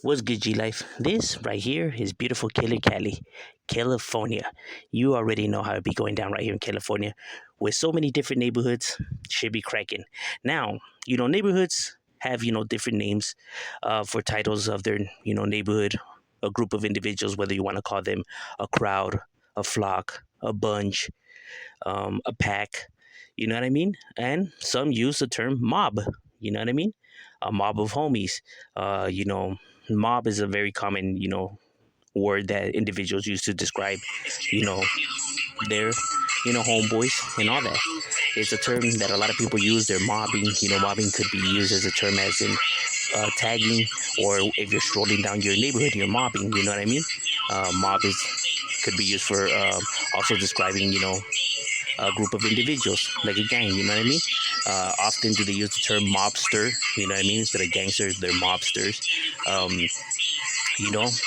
What's good, G Life? This right here is beautiful Killer Cali, California. You already know how it be going down right here in California with so many different neighborhoods. Should be cracking. Now, neighborhoods have, different names for titles of their, neighborhood, a group of individuals, whether you want to call them a crowd, a flock, a bunch, a pack. You know what I mean? And some use the term mob. You know what I mean? A mob of homies. Mob is a very common, word that individuals use to describe, you know, their, homeboys and all that. It's a term that a lot of people use. They're mobbing. Mobbing could be used as a term as in tagging, or if you're strolling down your neighborhood, you're mobbing. You know what I mean? Mob is could be used for also describing, a group of individuals, like a gang, you know what I mean? Often do they use the term mobster, you know what I mean? Instead of gangsters, they're mobsters. Um,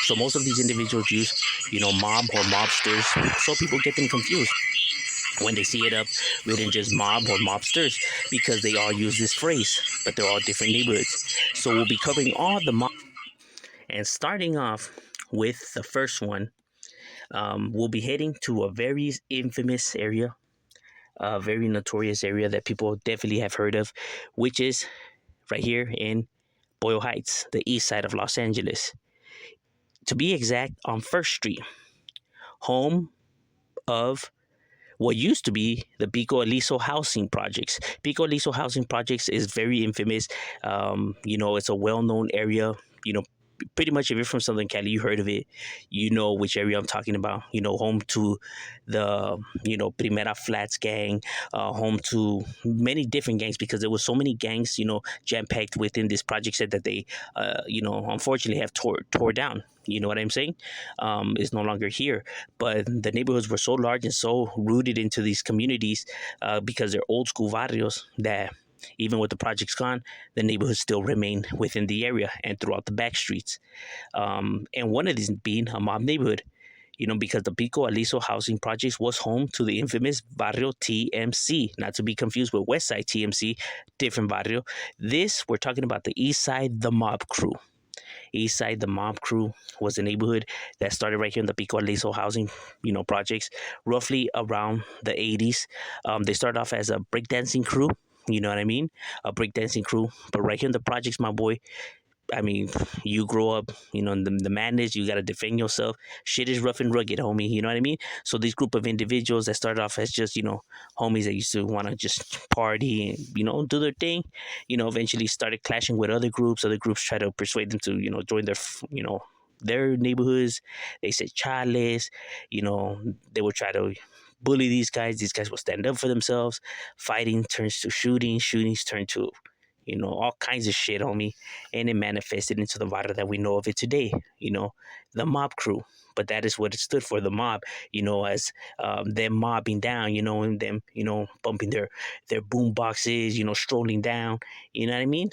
so most of these individuals use, mob or mobsters, so people get them confused when they see it up written just mob or mobsters, because they all use this phrase, but they're all different neighborhoods. So we'll be covering all the mob, and starting off with the first one. We'll be heading to a very infamous area, a very notorious area that people definitely have heard of, which is right here in Boyle Heights, the east side of Los Angeles. To be exact, on First Street, home of what used to be the Pico Aliso housing projects. Pico Aliso housing projects is very infamous. It's a well-known area. Pretty much if you're from Southern Cali, you heard of it. You know which area I'm talking about. Home to the Primera Flats gang, home to many different gangs, because there was so many gangs, jam packed within this project set that they, unfortunately have tore down. You know what I'm saying? Is no longer here. But the neighborhoods were so large and so rooted into these communities, because they're old school barrios, that even with the projects gone, the neighborhoods still remain within the area and throughout the back streets. And one of these being a mob neighborhood, because the Pico Aliso housing projects was home to the infamous Barrio TMC, not to be confused with West Side TMC, different barrio. We're talking about the East Side, the mob crew. East Side, the mob crew was a neighborhood that started right here in the Pico Aliso housing, projects, roughly around the 80s. They started off as a breakdancing crew. You know what I mean? A breakdancing crew. But right here in the projects, my boy, I mean, you grow up, in the madness, you got to defend yourself. Shit is rough and rugged, homie. You know what I mean? So this group of individuals that started off as just, homies that used to want to just party and, do their thing, eventually started clashing with other groups. Other groups try to persuade them to, join their neighborhoods. They said chales, they would try to bully these guys. These guys will stand up for themselves. Fighting turns to shooting. Shootings turn to all kinds of shit, homie. And it manifested into the Vara that we know of it today, the mob crew. But that is what it stood for, the mob, as them mobbing down, and them, bumping their boom boxes, strolling down, you know what I mean?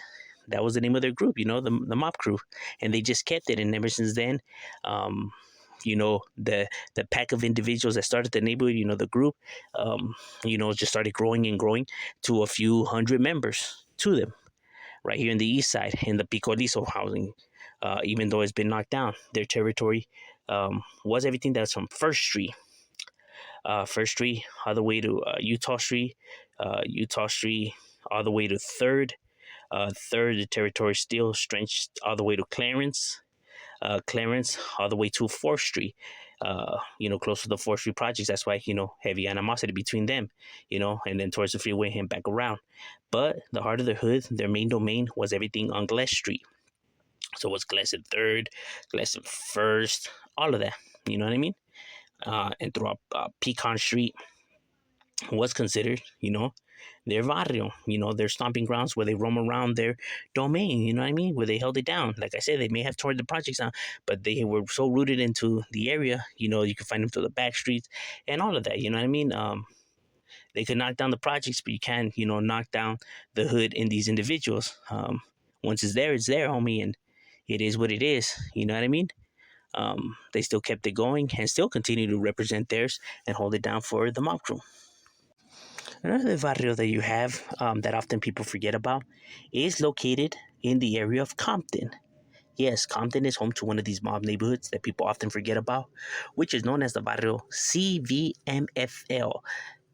That was the name of their group, the mob crew. And they just kept it. And ever since then, the pack of individuals that started the neighborhood, the group, just started growing and growing to a few hundred members to them right here in the east side in the Pico Liso housing. Even though it's been knocked down, their territory was everything that's from First Street all the way to Utah Street all the way to Third. The territory still stretched all the way to Clarence all the way to 4th Street, close to the 4th Street projects. That's why, heavy animosity between them, and then towards the freeway and back around. But the heart of the hood, their main domain was everything on Glass Street. So it was Glass and 3rd, Glass and 1st, all of that, you know what I mean? And throughout Pecan Street was considered, their barrio, their stomping grounds where they roam around their domain, you know what I mean? Where they held it down. Like I said, they may have torn the projects down, but they were so rooted into the area, you could find them through the back streets and all of that, you know what I mean? They could knock down the projects, but you can, knock down the hood in these individuals. Once it's there, homie, and it is what it is, you know what I mean? They still kept it going and still continue to represent theirs and hold it down for the mob crew. Another barrio that you have that often people forget about is located in the area of Compton. Yes, Compton is home to one of these mob neighborhoods that people often forget about, which is known as the Barrio CVMFL.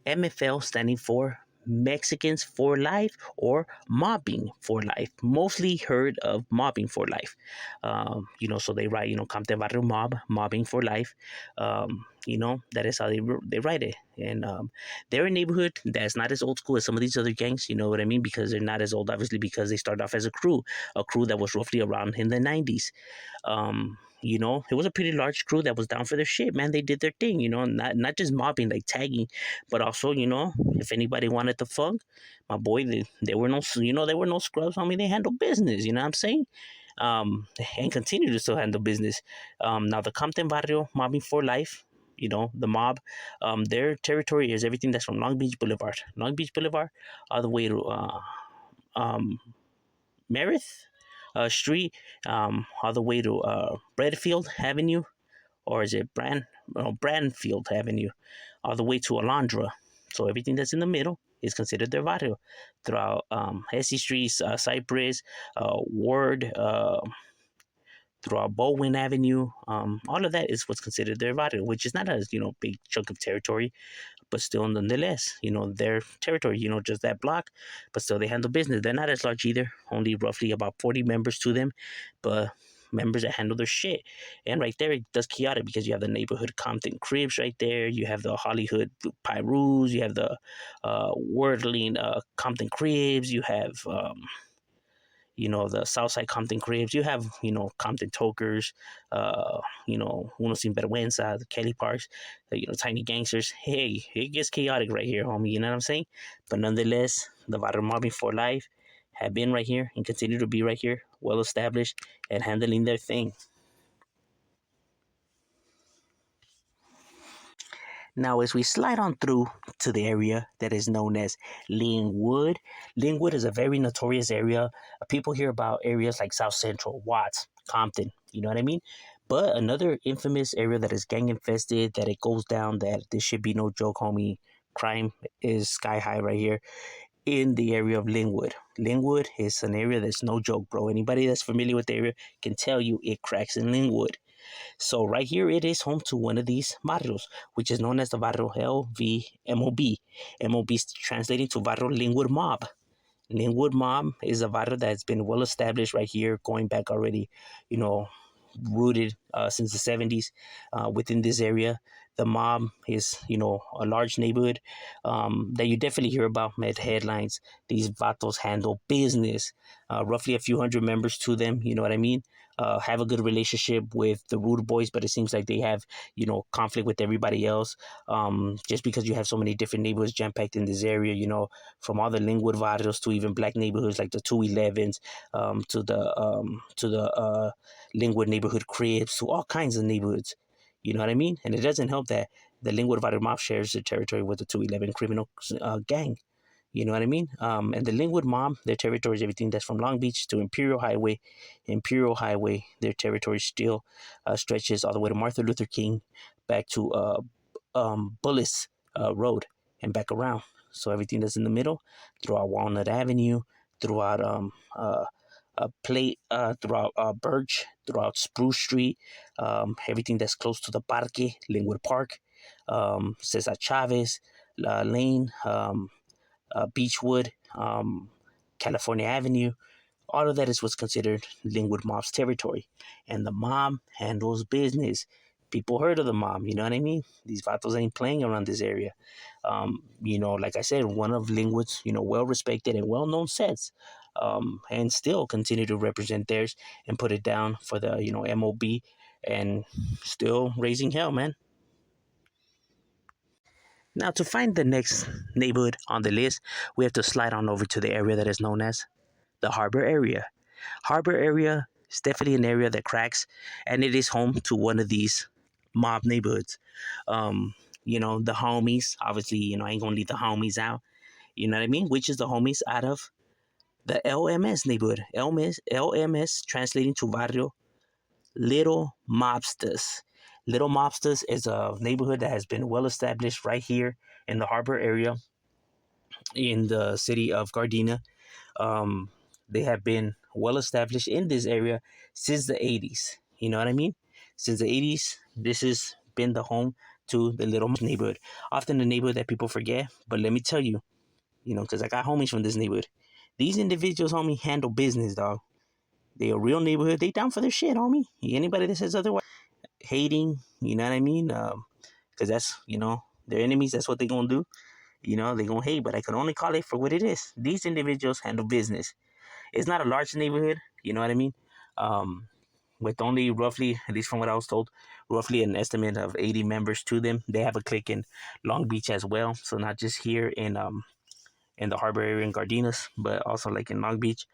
MFL standing for Mexicans for Life or Mobbing for Life. Mostly heard of Mobbing for Life. So they write, Compton Barrio Mob, Mobbing for Life. That is how they write it. And they're a neighborhood that's not as old school as some of these other gangs, you know what I mean? Because they're not as old, obviously, because they started off as a crew that was roughly around in the 90s. It was a pretty large crew that was down for their shit, man. They did their thing, not just mobbing, like tagging, but also, if anybody wanted to fuck, my boy, they were no, they were no scrubs. I mean, they handled business, you know what I'm saying? And continue to still handle business. Now the Compton Barrio mobbing for life. The mob, their territory is everything that's from Long Beach Boulevard, all the way to um, Merritt Street, all the way to Bradfield Avenue, or is it Brandfield Avenue, all the way to Alondra. So everything that's in the middle is considered their barrio. Throughout Hesse Street, Cypress, Ward, throughout Baldwin Avenue, all of that is what's considered their barrio, which is not a big chunk of territory, but still nonetheless, their territory, just that block, but still they handle business. They're not as large either, only roughly about 40 members to them, but members that handle their shit. And right there, it does chaotic because you have the neighborhood Compton Cribs right there, you have the Hollywood Pyrus, you have the Wordling Compton Cribs, you have the Southside Compton Cribs. You have, Compton Tokers, Uno Sin Vergüenza, the Kelly Parks, Tiny Gangsters. Hey, it gets chaotic right here, homie. You know what I'm saying? But nonetheless, the Barrio Mobbing for Life have been right here and continue to be right here, well established and handling their thing. Now, as we slide on through to the area that is known as Linwood, Linwood is a very notorious area. People hear about areas like South Central, Watts, Compton, you know what I mean? But another infamous area that is gang infested, that it goes down, that this should be no joke, homie. Crime is sky high right here in the area of Linwood. Linwood is an area that's no joke, bro. Anybody that's familiar with the area can tell you it cracks in Linwood. So right here, it is home to one of these barrios, which is known as the Barrio LVMOB. MOB is translating to Barrio Linwood Mob. Linwood Mob is a barrio that's been well established right here, going back already, you know, rooted since the 70s within this area. The mob is, a large neighborhood that you definitely hear about, med headlines. These vatos handle business, roughly a few hundred members to them, you know what I mean? Have a good relationship with the rude boys, but it seems like they have, conflict with everybody else. Just because you have so many different neighborhoods jam packed in this area, from all the Linwood barrios to even black neighborhoods like the 211s, to the Linwood neighborhood cribs, to all kinds of neighborhoods. You know what I mean? And it doesn't help that the Linwood Barrio Mob shares the territory with the 211 criminal gang. You know what I mean? And the Linwood Mob, their territory is everything that's from Long Beach to Imperial Highway. Imperial Highway, their territory still stretches all the way to Martin Luther King, back to Bullis Road, and back around. So everything that's in the middle, throughout Walnut Avenue, throughout throughout Birch, throughout Spruce Street, everything that's close to the Parque, Linwood Park, Cesar Chavez, Lane, Beechwood, California Avenue. All of that is what's considered Linwood Mob's territory. And the mob handles business. People heard of the mob, you know what I mean? These vatos ain't playing around this area. Like I said, one of Linwood's, well respected and well known sets. And still continue to represent theirs and put it down for the, MOB, and still raising hell, man. Now, to find the next neighborhood on the list, we have to slide on over to the area that is known as the Harbor area. Harbor area is definitely an area that cracks, and it is home to one of these mob neighborhoods. The homies, obviously, I ain't gonna leave the homies out. You know what I mean? Which is the homies out of the LMS neighborhood. LMS translating to Barrio Little Mobsters. Little Mobsters is a neighborhood that has been well established right here in the Harbor area in the city of Gardena. Um, they have been well established in this area since the 80s. You know what I mean? Since the 80s, this has been the home to the little neighborhood. Often the neighborhood that people forget, but let me tell you, because I got homies from this neighborhood. These individuals, homie, handle business, dog. They a real neighborhood. They down for their shit, homie. Anybody that says otherwise, hating, you know what I mean? Because that's, their enemies. That's what they gonna do. They gonna hate, but I can only call it for what it is. These individuals handle business. It's not a large neighborhood. You know what I mean? Um, with only roughly, at least from what I was told, roughly an estimate of 80 members to them. They have a clique in Long Beach as well. So not just here in the harbor area in Gardinas, but also like in Long Beach.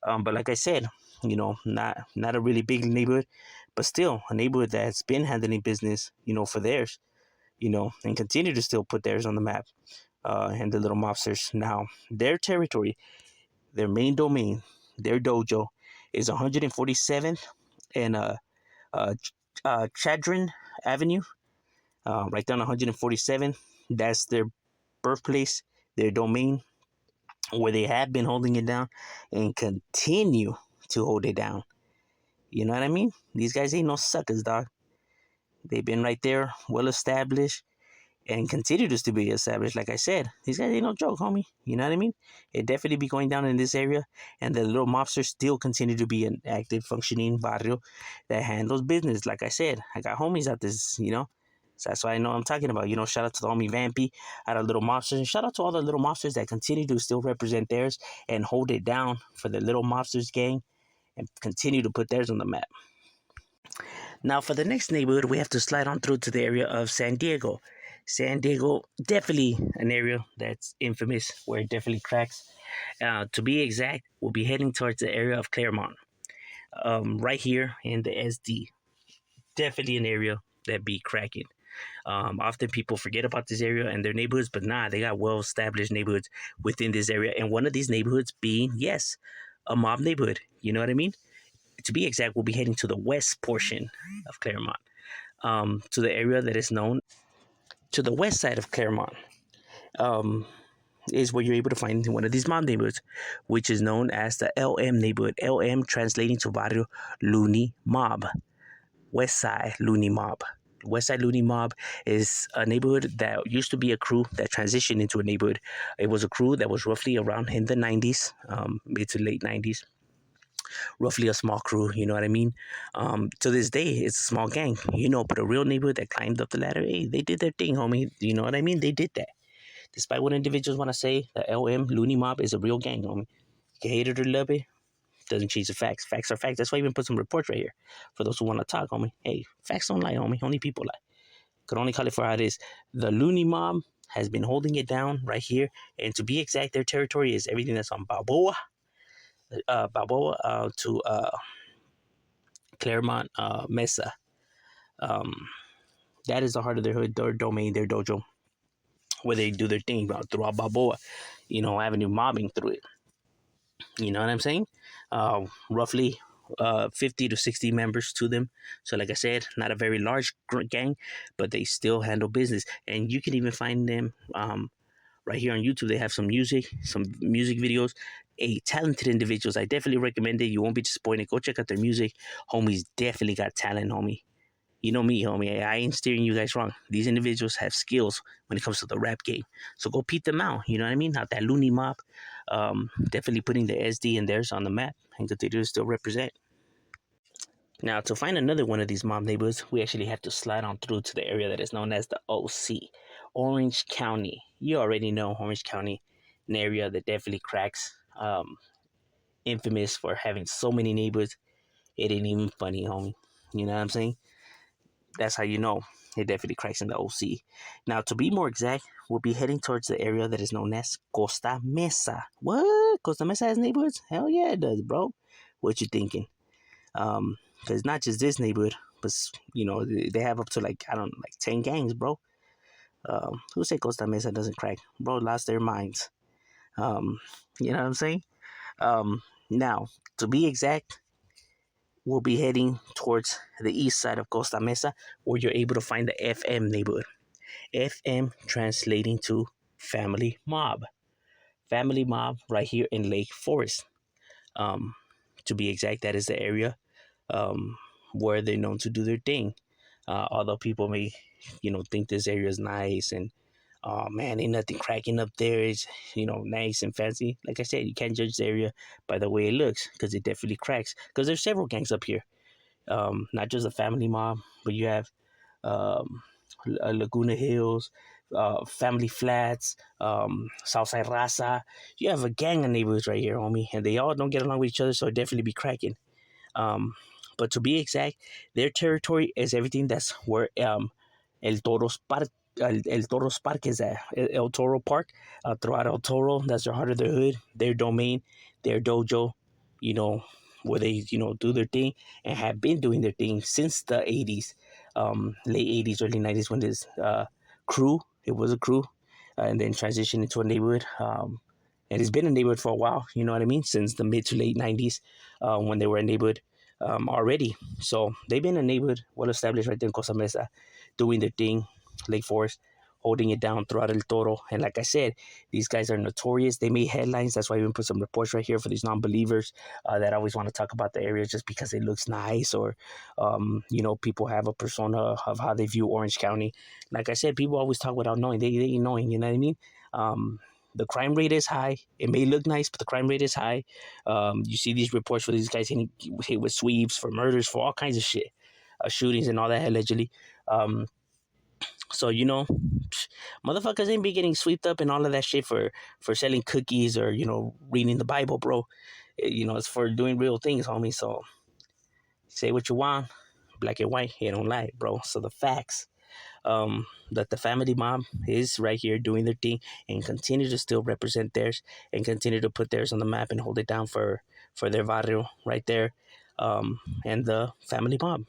But like I said, not a really big neighborhood, but still a neighborhood that's been handling business, for theirs, and continue to still put theirs on the map. And the little mobsters now, their territory, their main domain, their dojo is 147th and Chadron Avenue, right down 147th. That's their birthplace, their domain, where they have been holding it down and continue to hold it down. You know what I mean? These guys ain't no suckers, dog. They've been right there, well established, and continue to be established. Like I said, these guys ain't no joke, homie. You know what I mean? It definitely be going down in this area, and the little mobsters still continue to be an active, functioning barrio that handles business. Like I said, I got homies out this. So that's why I know I'm talking about. Shout out to the homie Vampy out of Little Mobsters. And shout out to all the Little Mobsters that continue to still represent theirs and hold it down for the Little Mobsters gang and continue to put theirs on the map. Now, for the next neighborhood, we have to slide on through to the area of San Diego. San Diego, definitely an area that's infamous, where it definitely cracks. To be exact, we'll be heading towards the area of Claremont, right here in the SD. Definitely an area that be cracking. Often people forget about this area and their neighborhoods, but nah, they got well established neighborhoods within this area. And one of these neighborhoods being, yes, a mob neighborhood. You know what I mean? To be exact, we'll be heading to the west portion of Claremont, to the area that is known to the west side of Claremont. Um, is where you're able to find one of these mob neighborhoods, which is known as the LM neighborhood. LM translating to Barrio Looney Mob. West Side Looney Mob. West Side Looney Mob is a neighborhood that used to be a crew that transitioned into a neighborhood. It was a crew that was roughly around in the 90s, mid to late 90s. Roughly a small crew, you know what I mean? To this day, it's a small gang, but a real neighborhood that climbed up the ladder, hey, they did their thing, homie. You know what I mean? They did that. Despite what individuals want to say, the LM Looney Mob is a real gang, homie. You hate it or love it, doesn't change the facts. Facts are facts. That's why I even put some reports right here for those who want to talk, homie. Hey, facts don't lie, homie. Only people lie. Could only call it for how it is. The Looney Mob has been holding it down right here, and to be exact, their territory is everything that's on Balboa, to Claremont, Mesa. Um, that is the heart of their hood, their domain, their dojo, where they do their thing throughout Balboa, Avenue, mobbing through it. You know what I'm saying? Roughly 50 to 60 members to them. So, like I said, not a very large gang, but they still handle business. And you can even find them right here on YouTube. They have some music videos. Talented individuals. I definitely recommend it. You won't be disappointed. Go check out their music. Homies definitely got talent, homie. You know me, homie. I ain't steering you guys wrong. These individuals have skills when it comes to the rap game. So go peep them out. You know what I mean? Not that loony mob. Definitely putting the SD and theirs on the map and continue to still represent. Now, to find another one of these mob neighborhoods, we actually have to slide on through to the area that is known as the OC, Orange County. You already know Orange County, an area that definitely cracks. Infamous for having so many neighborhoods. It ain't even funny, homie. You know what I'm saying? That's how you know it definitely cracks in the OC. Now, to be more exact, we'll be heading towards the area that is known as Costa Mesa. What? Costa Mesa has neighborhoods? Hell yeah, it does, bro. What you thinking? Because not just this neighborhood, but they have up to like 10 gangs, bro. Who say Costa Mesa doesn't crack? Bro, lost their minds. You know what I'm saying? Now, to be exact, we'll be heading towards the east side of Costa Mesa, where you're able to find the FM neighborhood. FM translating to Family Mob. Family Mob right here in Lake Forest. Um, to be exact, that is the area um, where they're known to do their thing. Although people may, think this area is nice and oh man, ain't nothing cracking up there. It's nice and fancy. Like I said, you can't judge the area by the way it looks because it definitely cracks. Because there's several gangs up here, not just a family mob, but you have um, Laguna Hills, Family Flats, Southside Raza. You have a gang of neighborhoods right here, homie, and they all don't get along with each other, so it definitely be cracking. Um, but to be exact, their territory is everything that's where El Toro's Park. El Toro's Park is at El Toro Park. Throughout El Toro, that's their heart of their hood, their domain, their dojo, you know, where they, do their thing and have been doing their thing since the 80s, late 80s, early 90s when this crew, it was a crew, and then transitioned into a neighborhood. And it's been a neighborhood for a while, you know what I mean, since the mid to late 90s when they were a neighborhood already. So they've been a neighborhood well established right there in Costa Mesa, doing their thing, Lake Forest, holding it down throughout El Toro. And like I said, these guys are notorious. They made headlines. That's why I even put some reports right here for these non-believers that always want to talk about the area just because it looks nice or, people have a persona of how they view Orange County. Like I said, people always talk without knowing. They ain't knowing, you know what I mean? The crime rate is high. It may look nice, but the crime rate is high. You see these reports for these guys hit with sweeps, for murders, for all kinds of shit, shootings and all that allegedly. So motherfuckers ain't be getting swept up and all of that shit for selling cookies or reading the Bible, bro. It's for doing real things, homie. So say what you want, black and white. You don't lie, bro. So the facts that the family mob is right here doing their thing and continue to still represent theirs and continue to put theirs on the map and hold it down for their barrio right there, and the family mob.